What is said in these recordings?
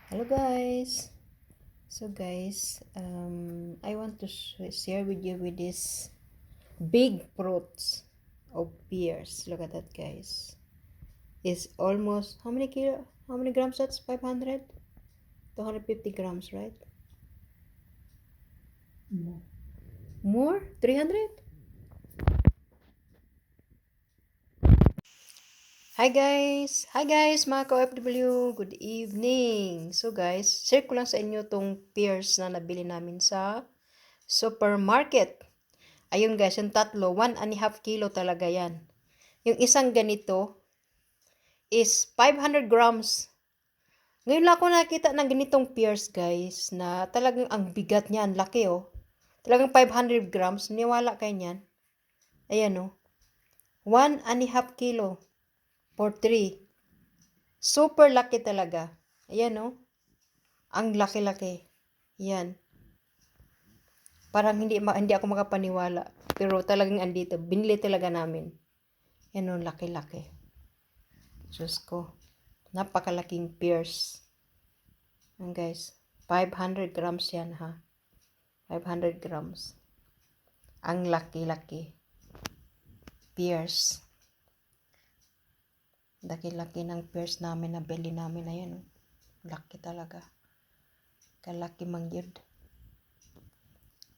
Hello guys. So guys, I want to share with you with this big fruits of pears. Look at that, guys. It's almost how many kilo? How many grams? That's 500, 250 grams, right? More? 300? Hi guys, mga ka-OFW. Good evening. So guys, share ko lang sa inyo tong pears na nabili namin sa supermarket. Ayun guys, yung tatlo, 1.5 kilo talaga yan. Yung isang ganito is 500 grams. Ngayon lang ako nakita ng ganitong pears guys, na talagang ang bigat niya, ang laki oh. Talagang 500 grams, niwala kayo niyan. Ayan oh, 1.5 kilo for 3. Super laki talaga. Ayan oh, ang laki-laki. Yan. Parang hindi ako makapaniwala. Pero talagang andito, binili talaga namin. Yan oh, laki-laki. Diyos ko. Napakalaking pears. Yan guys. 500 grams yan ha. 500 grams. Ang laki-laki. Pears. Laki-laki ng pears namin na bili namin na yan. Oh. Laki talaga. Kalaki mangyod.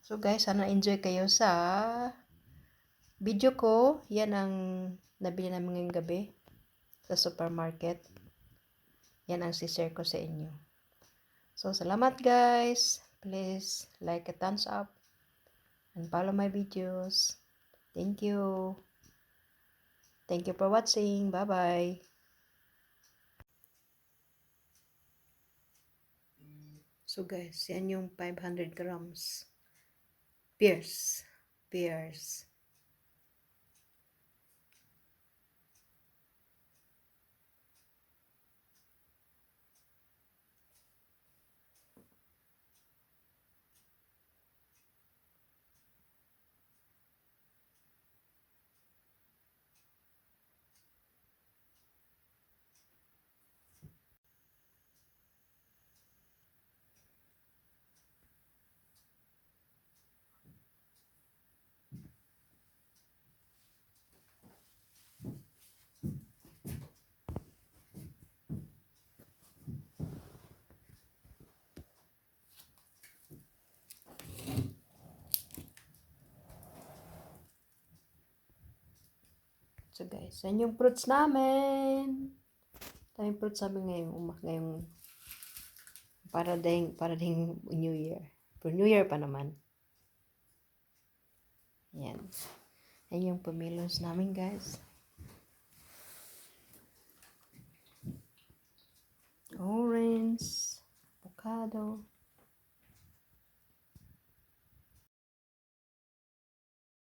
So guys, sana enjoy kayo sa video ko. Yan ang nabili namin ngayong gabi sa supermarket. Yan ang share ko sa inyo. So, salamat guys. Please like a thumbs up and follow my videos. Thank you. Thank you for watching. Bye-bye. So guys, yan yung 500 grams. Pears. Pears. So guys, yan yung fruits namin. Daming fruits namin ngayong para ding New Year. For New Year pa naman. Yan. Yan yung pamilos namin guys. Orange, avocado,